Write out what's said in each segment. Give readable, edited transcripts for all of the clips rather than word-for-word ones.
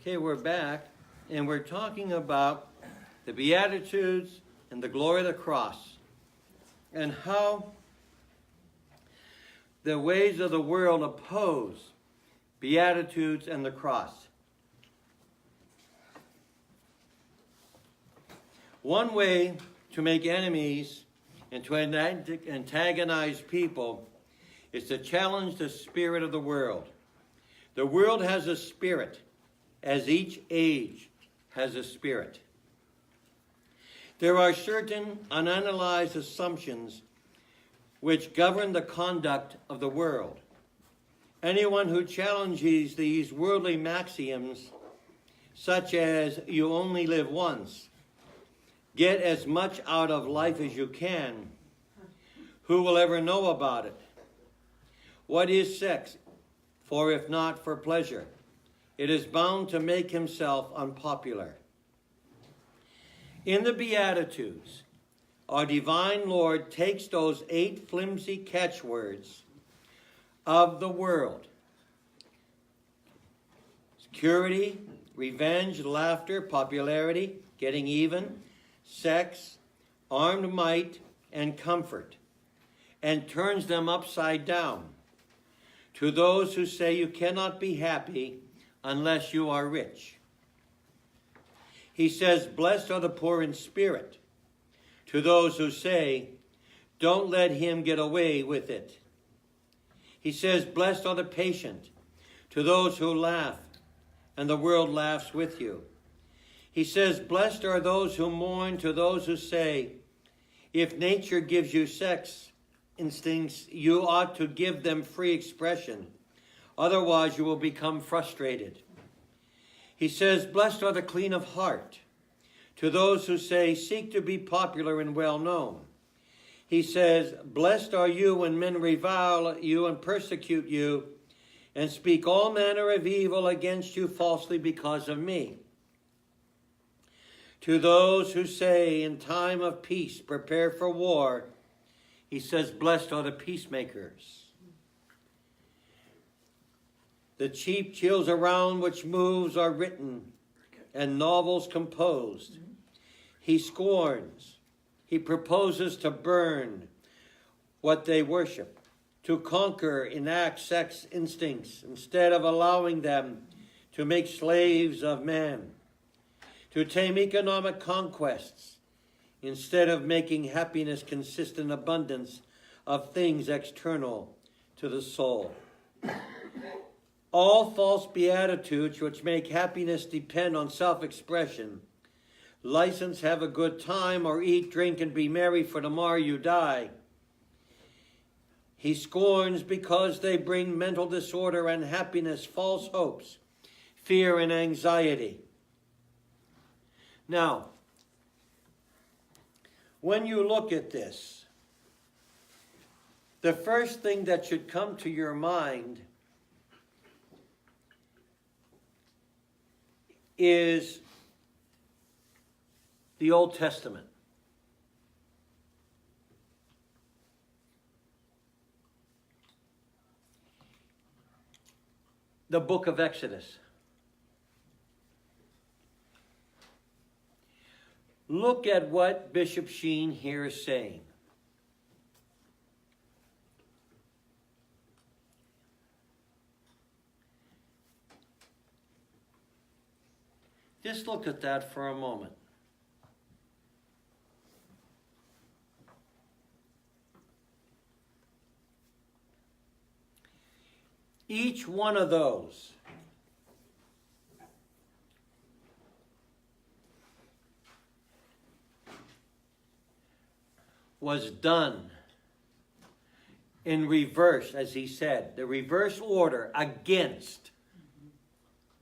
Okay, we're back, and we're talking about the Beatitudes and the glory of the cross, and how the ways of the world oppose Beatitudes and the cross. One way to make enemies and to antagonize people is to challenge the spirit of the world. The world has a spirit, as each age has a spirit. There are certain unanalyzed assumptions which govern the conduct of the world. Anyone who challenges these worldly maxioms, such as you only live once, get as much out of life as you can, who will ever know about it? What is sex? For if not for pleasure, it is bound to make himself unpopular. In the Beatitudes, our divine Lord takes those 8 flimsy catchwords of the world: security, revenge, laughter, popularity, getting even, sex, armed might, and comfort, and turns them upside down. To those who say you cannot be happy unless you are rich. He says, blessed are the poor in spirit. To those who say, don't let him get away with it. He says, blessed are the patient. To those who laugh, and the world laughs with you. He says, blessed are those who mourn. To those who say, if nature gives you sex instincts, you ought to give them free expression. Otherwise, you will become frustrated. He says, blessed are the clean of heart. To those who say, seek to be popular and well known. He says, blessed are you when men revile you and persecute you and speak all manner of evil against you falsely because of me. To those who say, in time of peace, prepare for war, he says, blessed are the peacemakers. The cheap chills around which moves are written and novels composed. He scorns. He proposes to burn what they worship, to conquer, enact sex instincts instead of allowing them to make slaves of men, to tame economic conquests instead of making happiness consist in abundance of things external to the soul. All false beatitudes which make happiness depend on self-expression, license, have a good time, or eat, drink, and be merry, for tomorrow you die, he scorns because they bring mental disorder, unhappiness, false hopes, fear, and anxiety. Now, when you look at this, the first thing that should come to your mind is the Old Testament. The book of Exodus. Look at what Bishop Sheen here is saying. Just look at that for a moment. Each one of those was done in reverse, as he said, the reverse order against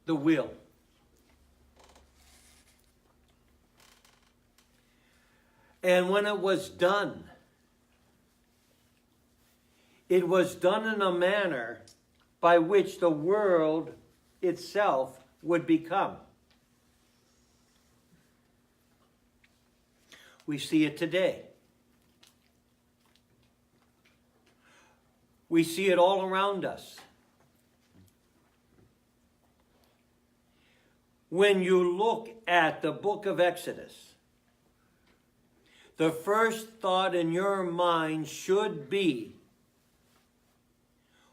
the will. And when it was done in a manner by which the world itself would become. We see it today. We see it all around us. When you look at the book of Exodus, the first thought in your mind should be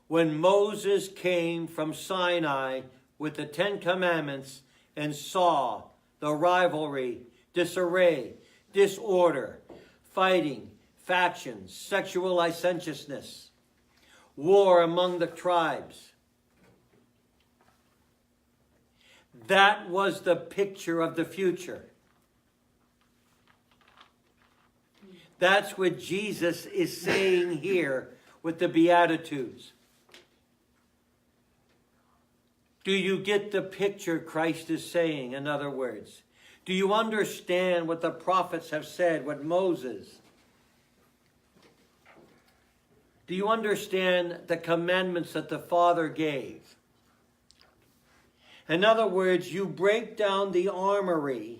when Moses came from Sinai with the 10 Commandments and saw the rivalry, disarray, disorder, fighting, factions, sexual licentiousness, war among the tribes. That was the picture of the future. That's what Jesus is saying here with the Beatitudes. Do you get the picture Christ is saying, in other words? Do you understand what the prophets have said, what Moses? Do you understand the commandments that the Father gave? In other words, you break down the armory.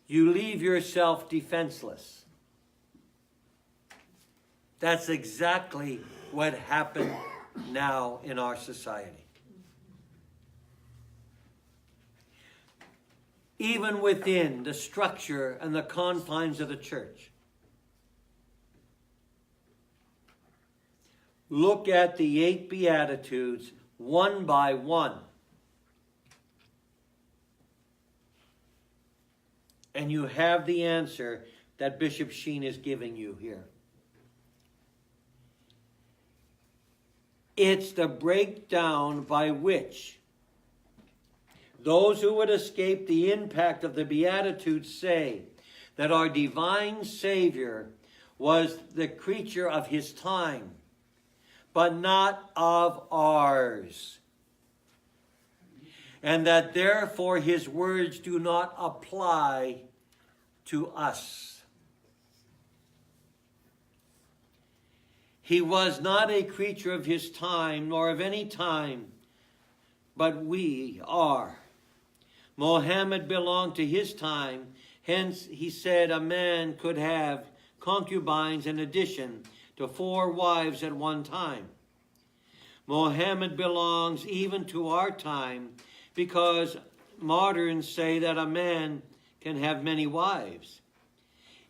You leave yourself defenseless. That's exactly what happened now in our society. Even within the structure and the confines of the church. Look at the 8 Beatitudes one by one. And you have the answer that Bishop Sheen is giving you here. It's the breakdown by which those who would escape the impact of the Beatitudes say that our divine Savior was the creature of his time, but not of ours. And that therefore his words do not apply to us. He was not a creature of his time, nor of any time, but we are. Mohammed belonged to his time, hence he said a man could have concubines in addition to 4 wives at one time. Mohammed belongs even to our time because moderns say that a man can have many wives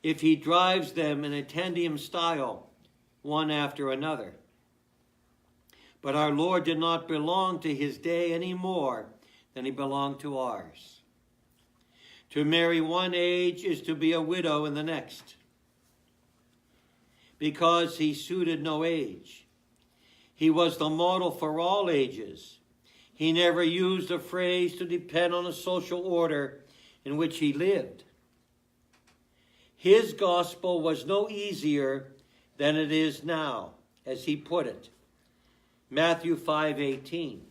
if he drives them in a tandem style, one after another. But our Lord did not belong to his day any more than he belonged to ours. To marry one age is to be a widow in the next, because he suited no age. He was the model for all ages. He never used a phrase to depend on a social order in which he lived. His gospel was no easier than it is now, as he put it. Matthew 5:18.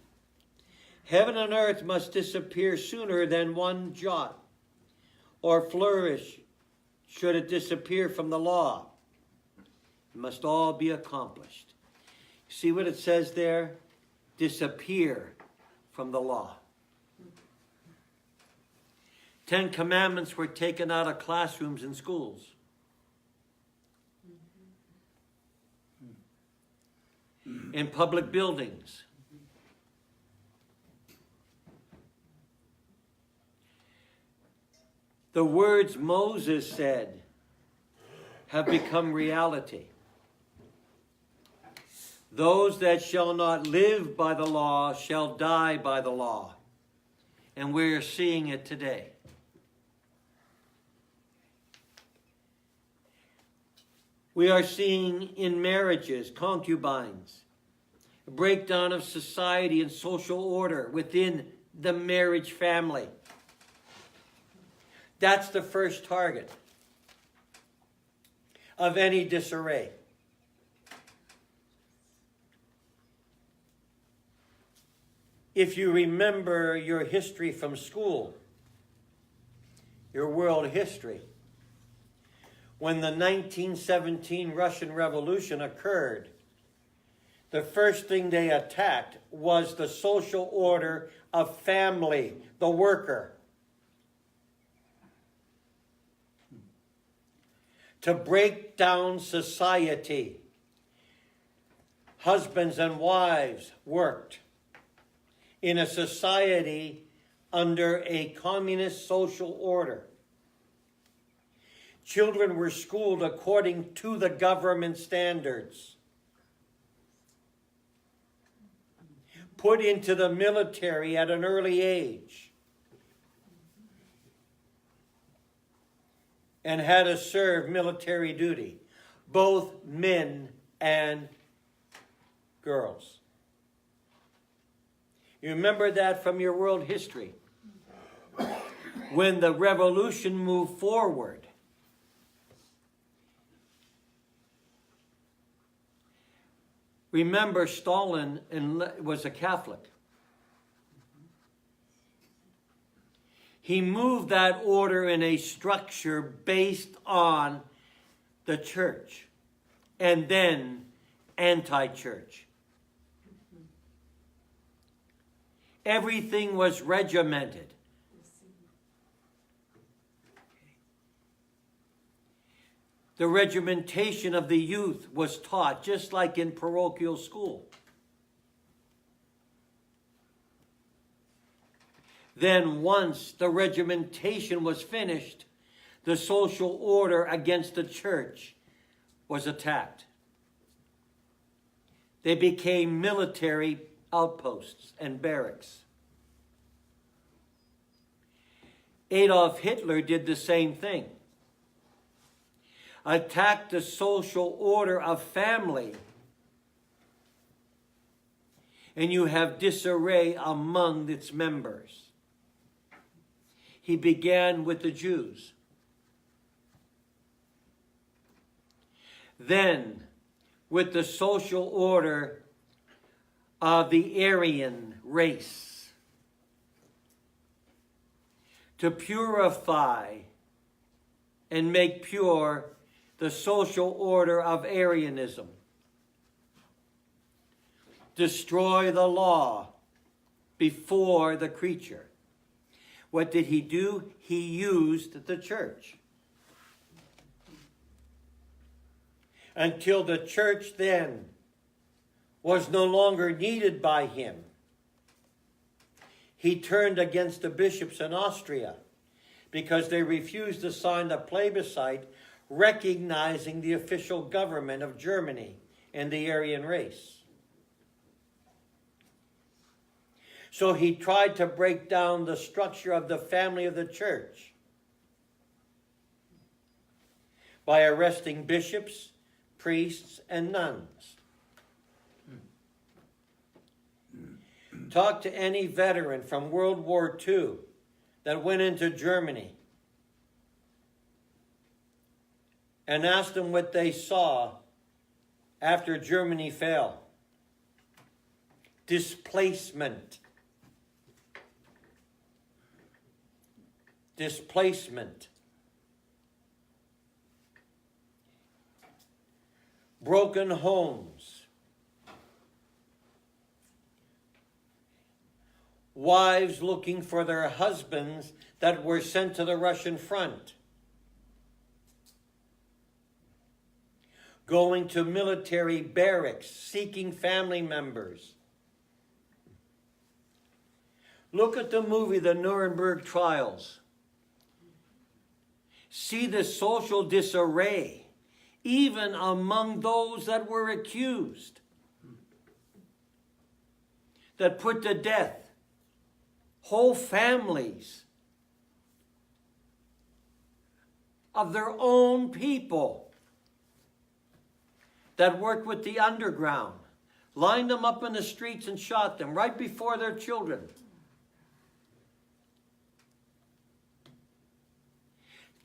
Heaven and earth must disappear sooner than one jot, or flourish should it disappear from the law. It must all be accomplished. See what it says there? Disappear from the law. 10 Commandments were taken out of classrooms and schools. In public buildings. The words Moses said have become reality. Those that shall not live by the law shall die by the law. And we're seeing it today. We are seeing in marriages, concubines, a breakdown of society and social order within the marriage family. That's the first target of any disarray. If you remember your history from school, your world history, when the 1917 Russian Revolution occurred, the first thing they attacked was the social order of family, the worker. To break down society, husbands and wives worked. in a society under a communist social order. Children were schooled according to the government standards, put into the military at an early age, and had to serve military duty, both men and girls. You remember that from your world history. When the revolution moved forward, remember Stalin was a Catholic. He moved that order in a structure based on the church and then anti-church. Everything was regimented. The regimentation of the youth was taught, just like in parochial school. Then once the regimentation was finished, the social order against the church was attacked. They became military outposts and barracks. Adolf Hitler did the same thing. Attacked the social order of family. And you have disarray among its members. He began with the Jews. Then, with the social order of the Aryan race, to purify and make pure the social order of Aryanism. Destroy the law before the creature. What did he do? He used the church. Until the church then was no longer needed by him. He turned against the bishops in Austria because they refused to sign the plebiscite recognizing the official government of Germany and the Aryan race. So he tried to break down the structure of the family of the church by arresting bishops, priests, and nuns. Talk to any veteran from World War II that went into Germany and ask them what they saw after Germany fell. Displacement. Displacement. Broken homes. Wives looking for their husbands that were sent to the Russian front. Going to military barracks, seeking family members. Look at the movie, The Nuremberg Trials. See the social disarray, even among those that were accused, that put to death whole families of their own people that worked with the underground, lined them up in the streets and shot them right before their children.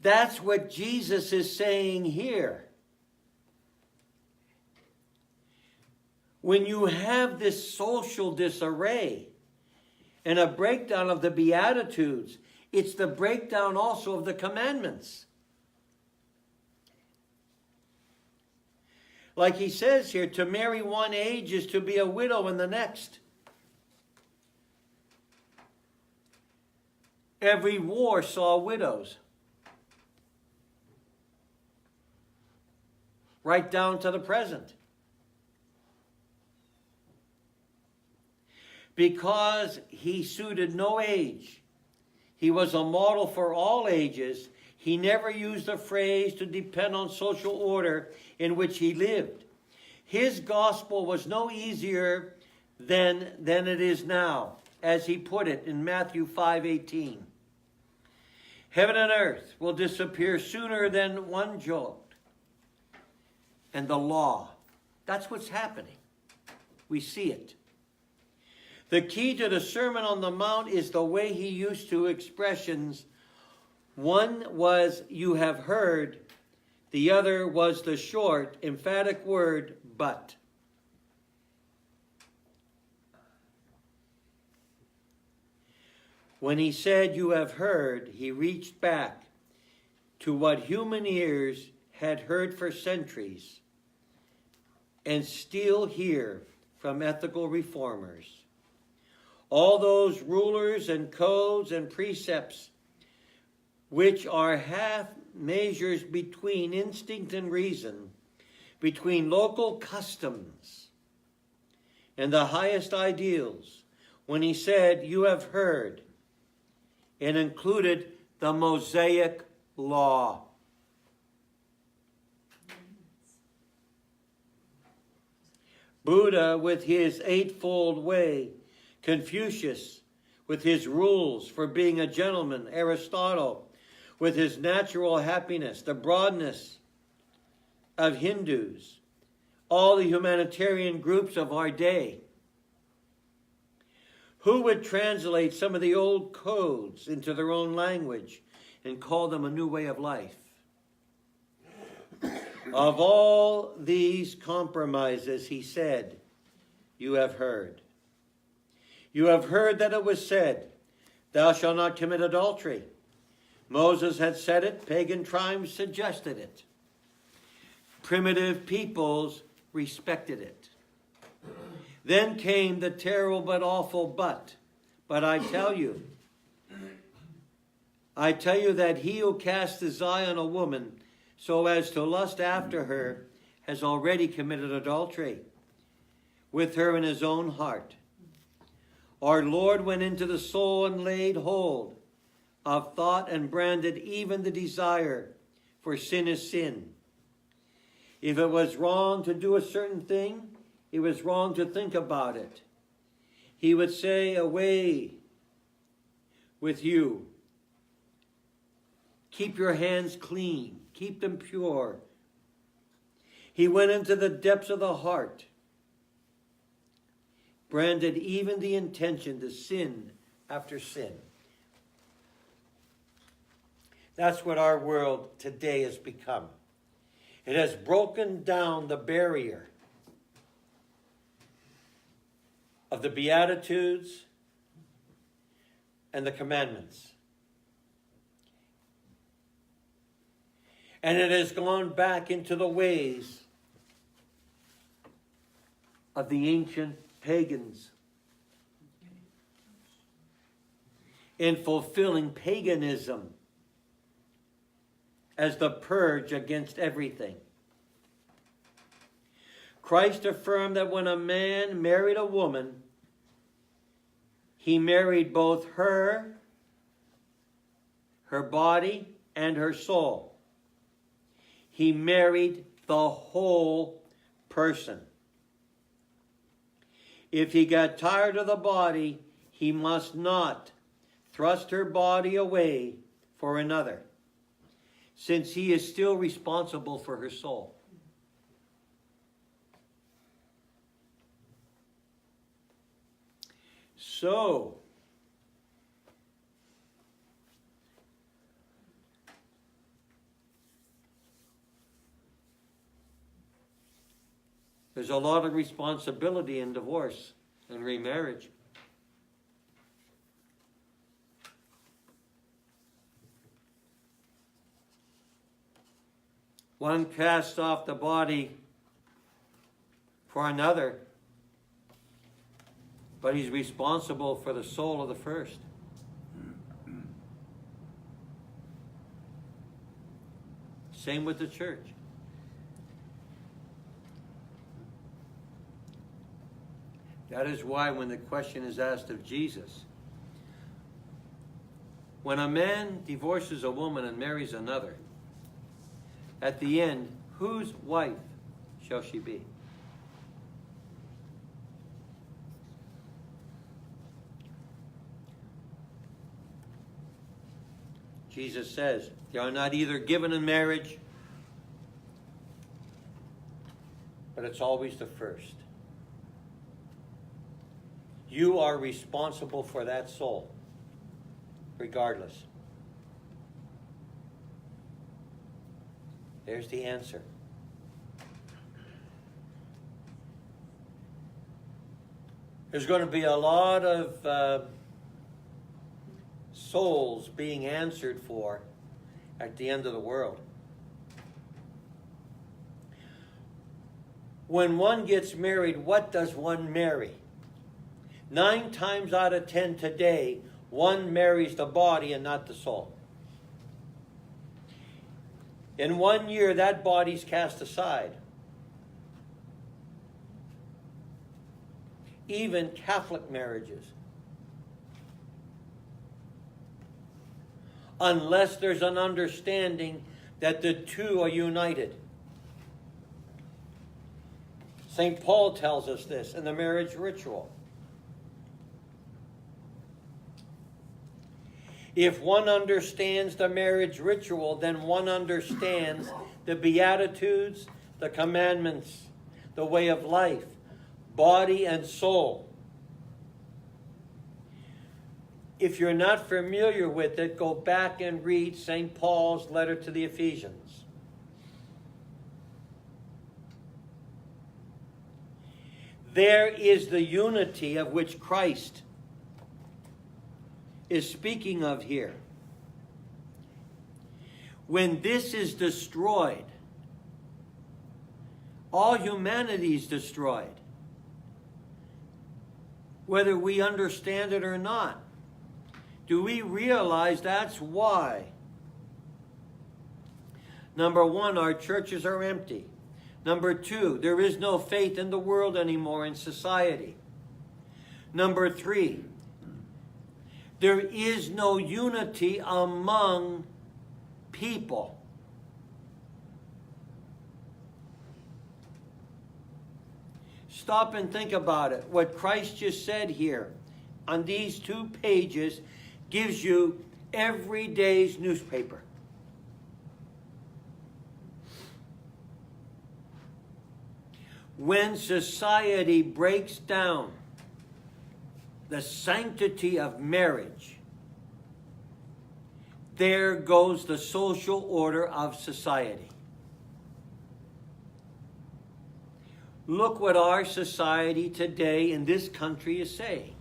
That's what Jesus is saying here. When you have this social disarray and a breakdown of the Beatitudes, it's the breakdown also of the commandments. Like he says here, to marry one age is to be a widow in the next. Every war saw widows. Right down to the present. Because he suited no age, he was a model for all ages. He never used a phrase to depend on social order in which he lived. His gospel was no easier than it is now, as he put it in Matthew 5:18. Heaven and earth will disappear sooner than one jot. And the law, that's what's happening. We see it. The key to the Sermon on the Mount is the way he used two expressions. One was, you have heard. The other was the short, emphatic word, but. When he said, you have heard, he reached back to what human ears had heard for centuries and still hear from ethical reformers. All those rulers and codes and precepts which are half measures between instinct and reason, between local customs and the highest ideals, when he said, you have heard, and included the Mosaic law. Buddha with his eightfold way, Confucius with his rules for being a gentleman, Aristotle with his natural happiness, the broadness of Hindus, all the humanitarian groups of our day. Who would translate some of the old codes into their own language and call them a new way of life? Of all these compromises, he said, you have heard. You have heard that it was said, thou shalt not commit adultery. Moses had said it, pagan tribes suggested it. Primitive peoples respected it. Then came the terrible but awful but. But I tell you that he who casts his eye on a woman so as to lust after her has already committed adultery with her in his own heart. Our Lord went into the soul and laid hold of thought and branded even the desire, for sin is sin. If it was wrong to do a certain thing, it was wrong to think about it. He would say, away with you. Keep your hands clean. Keep them pure. He went into the depths of the heart, branded even the intention to sin after sin. That's what our world today has become. It has broken down the barrier of the Beatitudes and the commandments. And it has gone back into the ways of the ancient pagans in fulfilling paganism as the purge against everything. Christ affirmed that when a man married a woman, he married both her body, and her soul. He married the whole person. If he got tired of the body, he must not thrust her body away for another, since he is still responsible for her soul. So, there's a lot of responsibility in divorce and remarriage. One casts off the body for another, but he's responsible for the soul of the first. Same with the church. That is why when the question is asked of Jesus, when a man divorces a woman and marries another, at the end, whose wife shall she be? Jesus says, they are not either given in marriage, but it's always the first. You are responsible for that soul, regardless. There's the answer. There's going to be a lot of souls being answered for at the end of the world. When one gets married, what does one marry? 9 times out of 10 today, one marries the body and not the soul. In 1 year, that body's cast aside. Even Catholic marriages. Unless there's an understanding that the two are united. St. Paul tells us this in the marriage ritual. If one understands the marriage ritual, then one understands the Beatitudes, the commandments, the way of life, body and soul. If you're not familiar with it, go back and read St. Paul's letter to the Ephesians. There is the unity of which Christ is speaking of here. When this is destroyed, all humanity is destroyed, whether we understand it or not. Do we realize that's why? Number 1, our churches are empty. Number 2, there is no faith in the world anymore, in society. Number 3, there is no unity among people. Stop and think about it. What Christ just said here on these 2 pages gives you every day's newspaper. When society breaks down the sanctity of marriage, there goes the social order of society. Look what our society today in this country is saying.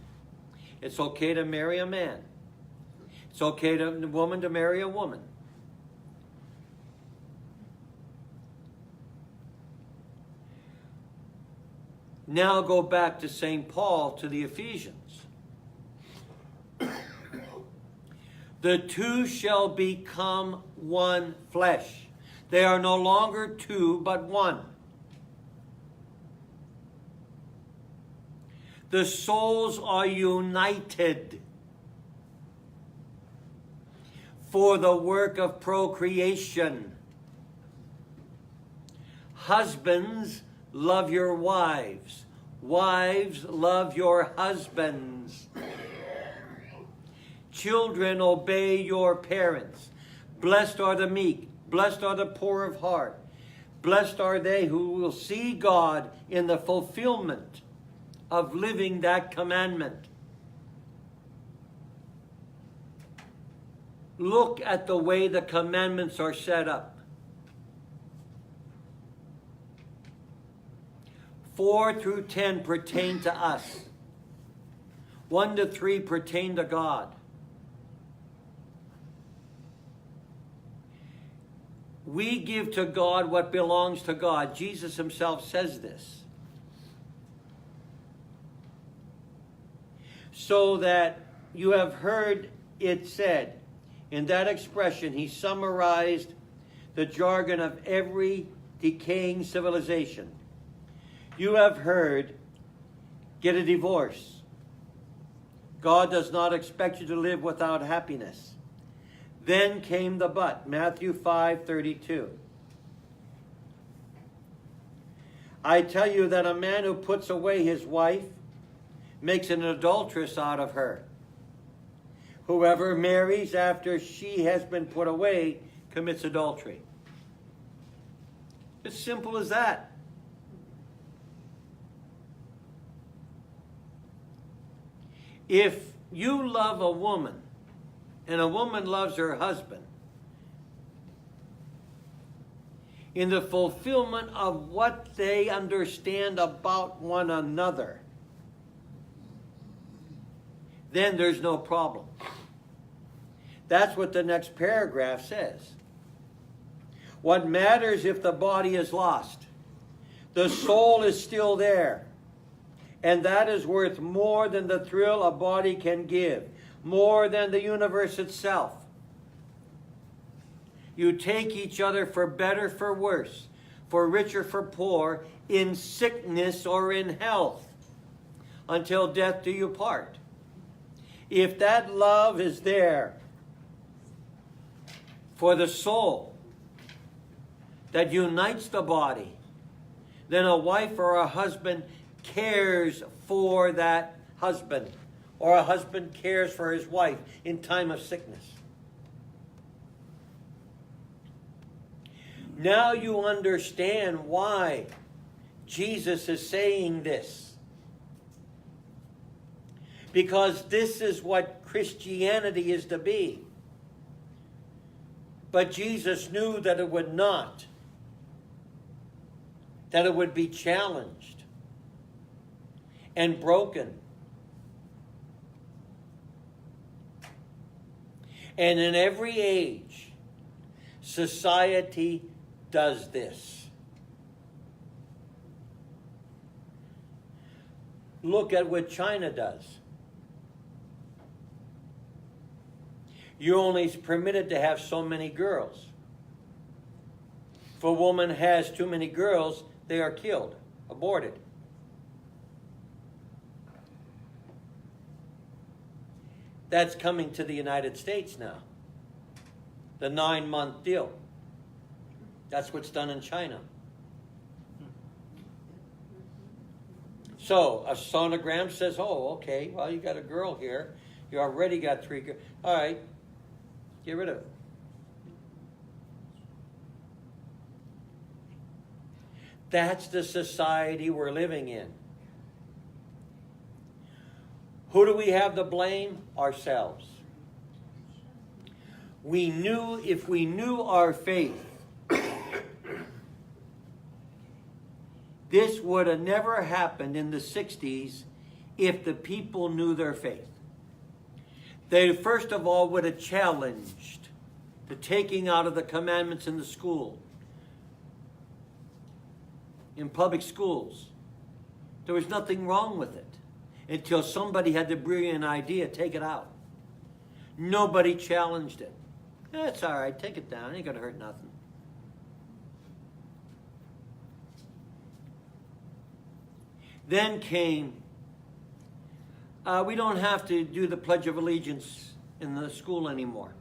It's okay to marry a man. It's okay to a woman to marry a woman. Now go back to St. Paul, to the Ephesians. The 2 shall become one flesh. They are no longer 2, but 1. The souls are united for the work of procreation. Husbands, love your wives. Wives, love your husbands. Children, obey your parents. Blessed are the meek. Blessed are the poor of heart. Blessed are they who will see God in the fulfillment of living that commandment. Look at the way the commandments are set up. 4 through 10 pertain to us. 1 to 3 pertain to God. We give to God what belongs to God. Jesus himself says this. So that you have heard it said, in that expression, he summarized the jargon of every decaying civilization. You have heard Get a divorce. God does not expect you to live without happiness. Then came the but. Matthew 5:32. I tell you that a man who puts away his wife makes an adulteress out of her. Whoever marries after she has been put away commits adultery. As simple as that. If you love a woman and a woman loves her husband, in the fulfillment of what they understand about one another, then there's no problem. That's what the next paragraph says. What matters if the body is lost? The soul is still there. And that is worth more than the thrill a body can give, more than the universe itself. You take each other for better, for worse, for richer, for poor, in sickness or in health, until death do you part. If that love is there for the soul that unites the body, then a wife or a husband cares for that husband, or a husband cares for his wife in time of sickness. Now you understand why Jesus is saying this. Because this is what Christianity is to be. But Jesus knew that it would not. That it would be challenged and broken. And in every age, society does this. Look at what China does. You're only permitted to have so many girls. If a woman has too many girls, they are killed, aborted. That's coming to the United States now. The 9-month deal. That's what's done in China. So a sonogram says, oh, okay, well, you got a girl here. You already got 3 girls. All right, get rid of it. That's the society we're living in. Who do we have to blame? Ourselves. We knew, if we knew our faith, this would have never happened in the 60s if the people knew their faith. They first of all would have challenged the taking out of the commandments in the school, in public schools. There was nothing wrong with it until somebody had the brilliant idea, take it out. Nobody challenged it. That's all right, take it down, it ain't gonna hurt nothing. Then came, we don't have to do the Pledge of Allegiance in the school anymore.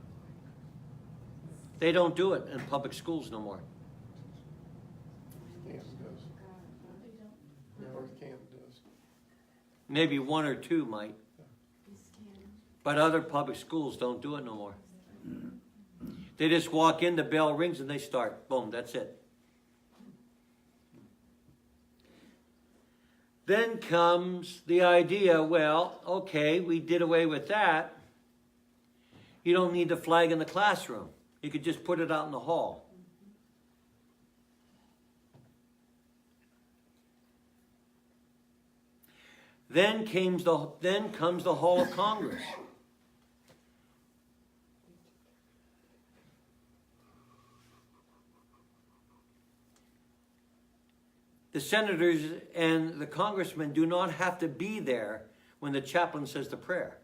They don't do it in public schools no more. Canton does. North Canton does. Maybe 1 or 2 might. But other public schools don't do it no more. They just walk in, the bell rings, and they start. Boom, that's it. Then comes the idea, well, okay, we did away with that. You don't need the flag in the classroom. You could just put it out in the hall. Then comes the Hall of Congress. The senators and the congressmen do not have to be there when the chaplain says the prayer.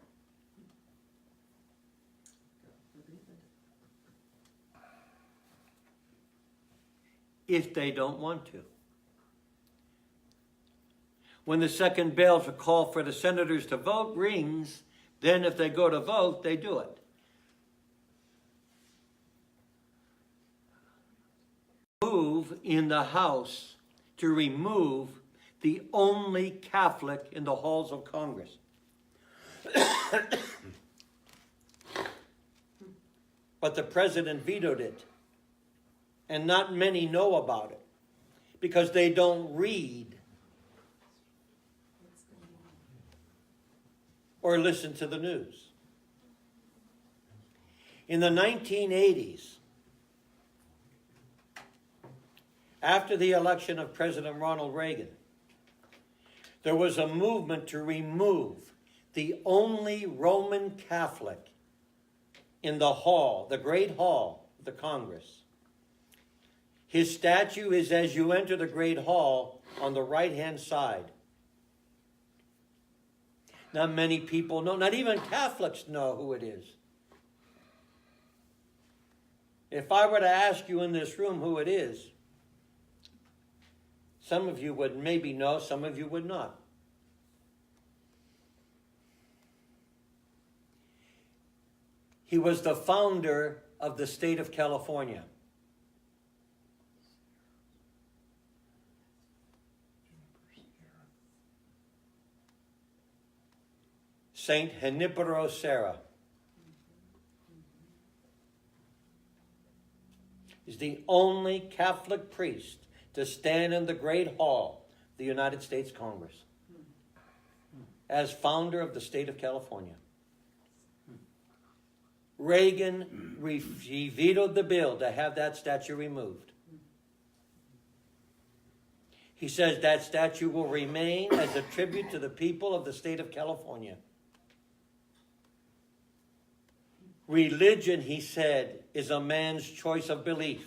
If they don't want to. when the second bell to call for the senators to vote rings, then if they go to vote, they do it. Move in the House to remove the only Catholic in the halls of Congress. But the president vetoed it. And not many know about it because they don't read or listen to the news. In the 1980s, after the election of President Ronald Reagan, there was a movement to remove the only Roman Catholic in the hall, the Great Hall of the Congress. His statue is as you enter the Great Hall on the right-hand side. Not many people know, not even Catholics know who it is. If I were to ask you in this room who it is, some of you would maybe know, some of you would not. He was the founder of the state of California. Saint Junipero Serra is the only Catholic priest to stand in the Great Hall of the United States Congress as founder of the state of California. Reagan he vetoed the bill to have that statue removed. He says that statue will remain as a tribute to the people of the state of California. Religion, he said, is a man's choice of belief.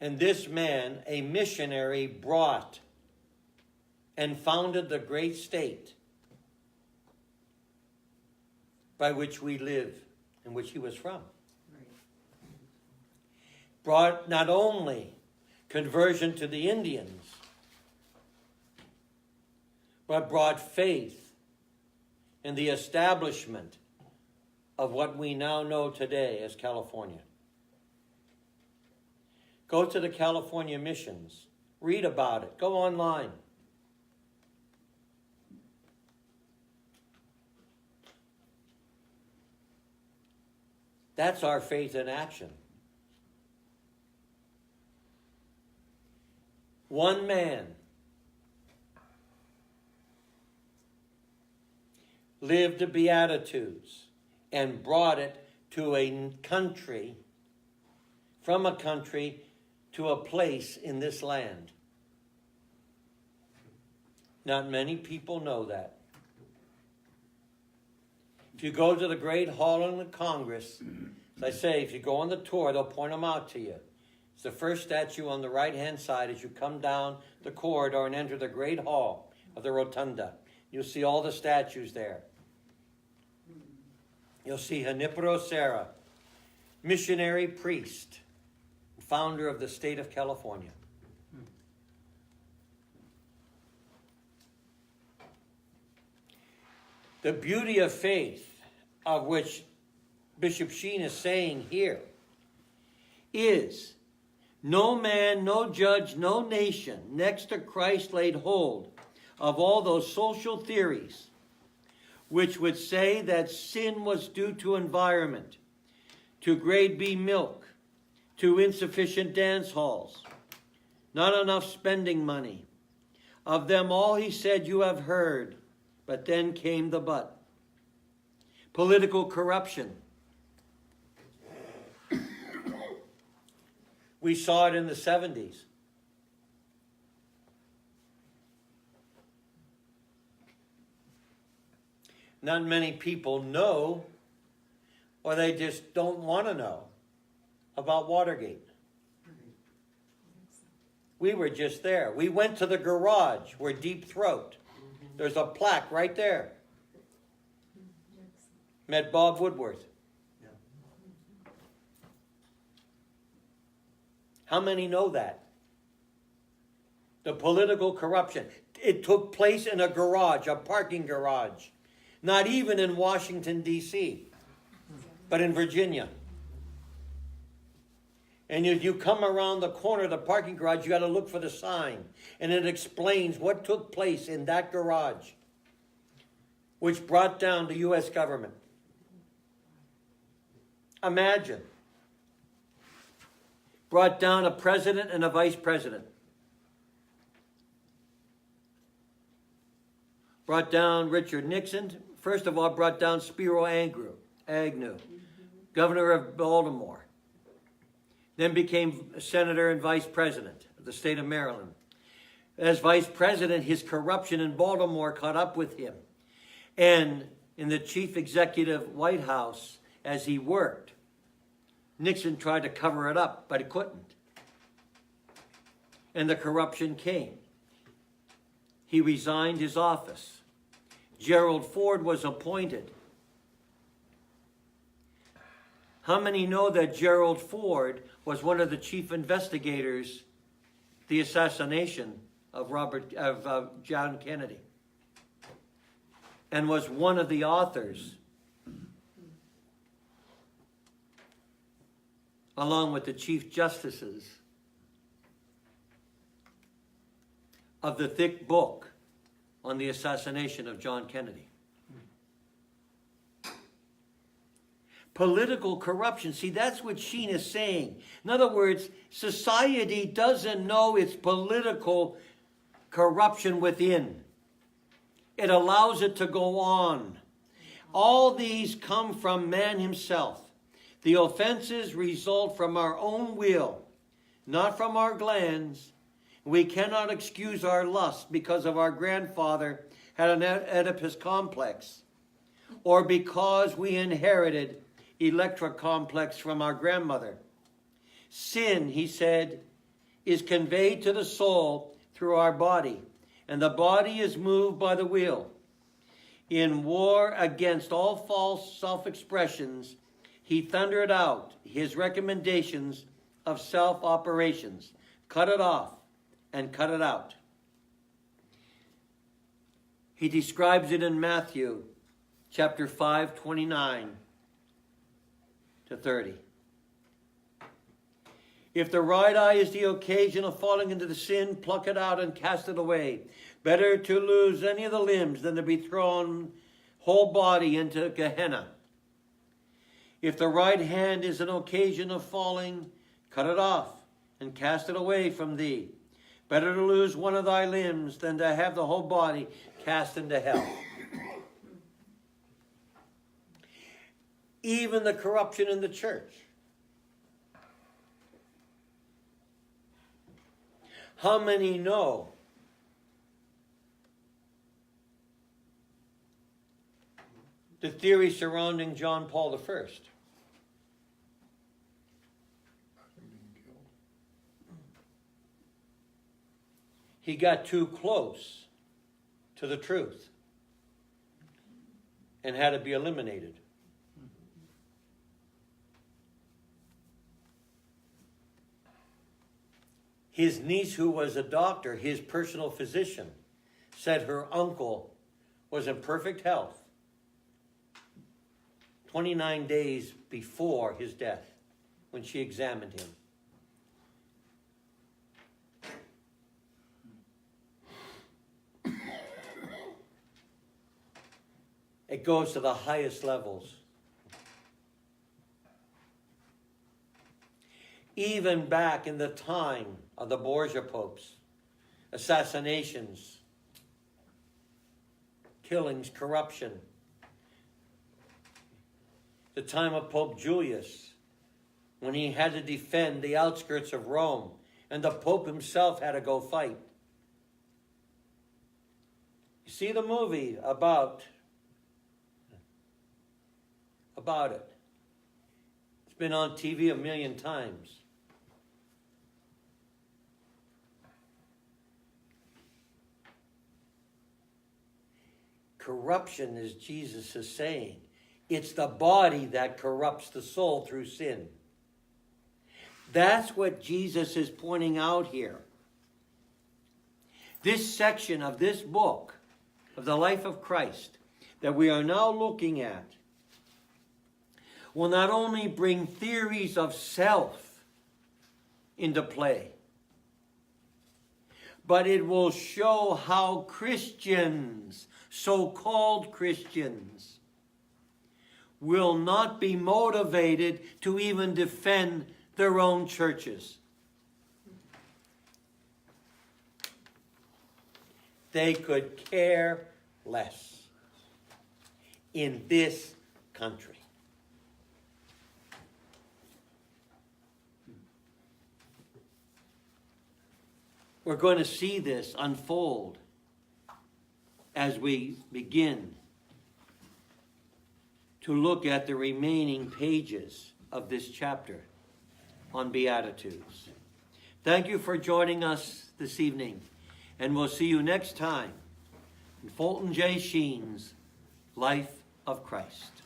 And this man, a missionary, brought and founded the great state by which we live and which he was from. Right. Brought not only conversion to the Indians, but brought faith in the establishment of what we now know today as California. Go to the California missions. Read about it. Go online. That's our faith in action. One man lived the Beatitudes and brought it to a country, from a country to a place in this land. Not many people know that. If you go to the Great Hall in the Congress, as I say, if you go on the tour, they'll point them out to you. It's the first statue on the right-hand side as you come down the corridor and enter the Great Hall of the Rotunda. You'll see all the statues there. You'll see Junipero Serra, missionary priest, founder of the state of California. The beauty of faith, of which Bishop Sheen is saying here, is no man, no judge, no nation next to Christ laid hold of all those social theories which would say that sin was due to environment, to grade B milk, to insufficient dance halls, not enough spending money. Of them all he said, you have heard, but then came the but. Political corruption. We saw it in the 70s. Not many people know, or they just don't want to know, about Watergate. We were just there. We went to the garage where Deep Throat. There's a plaque right there. Met Bob Woodworth. How many know that? The political corruption. It took place in a garage, a parking garage. Not even in Washington, D.C., but in Virginia. And as you come around the corner of the parking garage, you got to look for the sign. And it explains what took place in that garage, which brought down the U.S. government. Imagine. Brought down a president and a vice president. Brought down Richard Nixon. First of all, brought down Spiro Agnew, governor of Baltimore. Then became senator and vice president of the state of Maryland. As vice president, his corruption in Baltimore caught up with him. And in the chief executive White House, as he worked, Nixon tried to cover it up, but he couldn't. And the corruption came. He resigned his office. Gerald Ford was appointed. How many know that Gerald Ford was one of the chief investigators, the assassination of John Kennedy, and was one of the authors, along with the chief justices, of the thick book on the assassination of John Kennedy? Political corruption. See, that's what Sheen is saying. In other words, society doesn't know its political corruption within. It allows it to go on. All these come from man himself. The offenses result from our own will, not from our glands. We cannot excuse our lust because of our grandfather had an Oedipus complex, or because we inherited Electra complex from our grandmother. Sin, he said, is conveyed to the soul through our body, and the body is moved by the will. In war against all false self-expressions, he thundered out his recommendations of self-operations. Cut it off and cut it out. He describes it in Matthew chapter 5, 29 to 30. If the right eye is the occasion of falling into the sin, pluck it out and cast it away. Better to lose any of the limbs than to be thrown whole body into Gehenna. If the right hand is an occasion of falling, cut it off and cast it away from thee. Better to lose one of thy limbs than to have the whole body cast into hell. Even the corruption in the church. How many know the theory surrounding John Paul I? He got too close to the truth and had to be eliminated. His niece, who was a doctor, his personal physician, said her uncle was in perfect health 29 days before his death when she examined him. It goes to the highest levels. Even back in the time of the Borgia popes, assassinations, killings, corruption. The time of Pope Julius, when he had to defend the outskirts of Rome, and the Pope himself had to go fight. You see the movie about it. It's been on TV a million times. Corruption, as Jesus is saying, it's the body that corrupts the soul through sin. That's what Jesus is pointing out here. This section of this book of the life of Christ that we are now looking at will not only bring theories of self into play, but it will show how Christians, so-called Christians, will not be motivated to even defend their own churches. They could care less in this country. We're going to see this unfold as we begin to look at the remaining pages of this chapter on Beatitudes. Thank you for joining us this evening, and we'll see you next time in Fulton J. Sheen's Life of Christ.